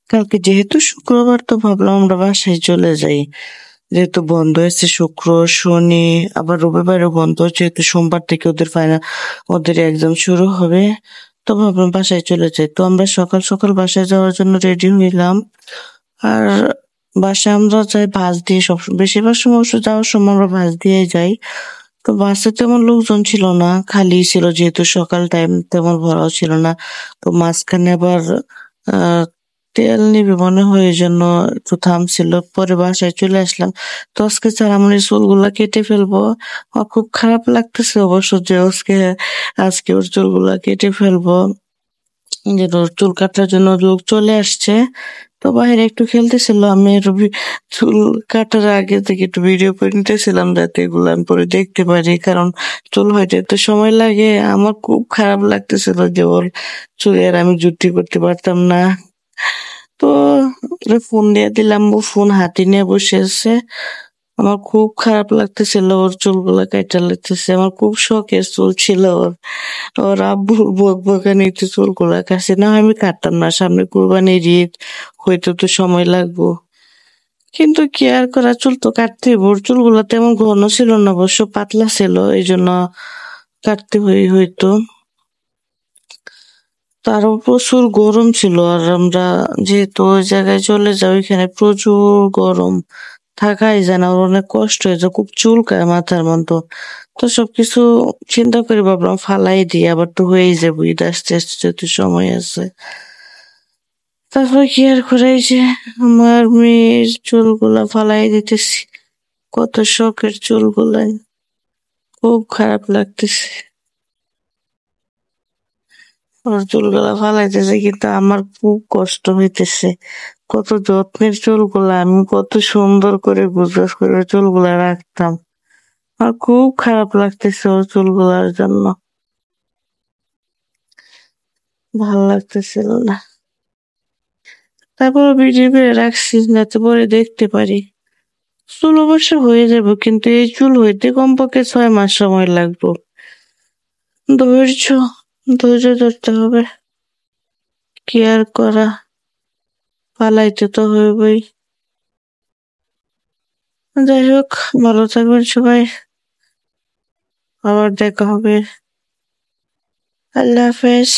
কালকে যেহেতু শুক্রবার তো ভাবলাম আমরা বাসায় চলে যাই, যেহেতু বন্ধ হয়েছে শুক্র শনি, আবার রবিবারও বন্ধ, যেহেতু সোমবার থেকে ওদের ফাইনাল, ওদের এক্সাম শুরু হবে। তো ভাবলাম বাসায় চলে যাই। তো আমরা সকাল সকাল বাসায় যাওয়ার জন্য রেডি হইলাম। আর বাসায় আমরা যাই বাস দিয়ে, সব বেশিরভাগ সময় অবশ্য যাওয়ার সময় আমরা বাস দিয়ে যাই। তো বাসে তেমন লোকজন ছিল না, খালি ছিল, যেহেতু সকাল টাইম তেমন ভরাও ছিল না। তো মাঝখানে আবার আহ তেল নিবে মনে হয়, এই জন্য একটু থামছিল। পরে বাসায় চলে আসলাম। তো আজকে স্যার আমার এই চুলগুলা কেটে ফেলবো। আমার খুব খারাপ লাগতেছে অবশ্য যে আজকে আজকে ওর চুলগুলা কেটে ফেলবো। যে ওর চুল কাটার জন্য লোক চলে আসছে। তো বাইরে একটু খেলতেছিল, আমি একটু চুল কাটার আগে থেকে একটু ভিডিও করে নিতেছিলাম যাতে এগুলো আমি পরে দেখতে পারি, কারণ চুল হইতে তো সময় লাগে। আমার খুব খারাপ লাগতেছিল যে ওর চুলের আমি জুটি করতে পারতাম না। তো ওরে ফোন দিয়ে দিলাম, ও ফোন হাতে নিয়ে বসে আছে। আমার খুব খারাপ লাগতেছিল, ওর চুলগুলা কাইটা লাগতেছে। আমার খুব শখের চুল ছিল ওর। ওর আব্বুর বকবকানিতে চুলগুলা কাটছে, না হয় আমি কাটতাম না, সামনে কুরবানির ঈদ, হয়তো তো সময় লাগবো। কিন্তু কি আর করা, চুল তো কাটতে হইব। ওর চুলগুলা তেমন ঘন ছিল না, অবশ্য পাতলা ছিল, এই জন্য কাটতে হইতো। তারও প্রচুর গরম ছিল, আর আমরা যেহেতু ওই জায়গায় চলে যাই, ওইখানে প্রচুর গরম, থাকাই যায় না। ওর অনেক কষ্ট হয়ে যায়, খুব চুলকায় মাথার মতো। তো সবকিছু চিন্তা করে ভাবলাম ফালাই দিই, আবার তো হয়েই যাবো, ঈদ আসতে আসতে যেহেতু সময় আছে। তারপর কি আর করে, এই যে আমার মেয়ের চুলগুলা ফালাই দিতেছি, কত শখের চুলগুলাই, খুব খারাপ লাগতেছে। ওর চুলগুলা ফালাইতেছে, কিন্তু আমার খুব কষ্ট হইতেছে। কত যত্নের চুলগুলা, আমি কত সুন্দর করে গুজরাট করে চুলগুলা রাখতাম। আর খুব খারাপ লাগতেছে ওর চুলগুলার জন্য, ভাল লাগতেছিল না। তারপর ভিডিও করে রাখছি যাতে পরে দেখতে পারি। চুল অবশ্য হয়ে যাবে, কিন্তু এই চুল হইতে কমপক্ষে 6 মাস সময় লাগবে। ধৈর্য, ধৈর্য ধরতে হবে, কি আর করা, পালাইতে তো হইবই। যাই হোক, ভালো থাকবেন সবাই, আবার দেখা হবে। আল্লাহ হাফেজ।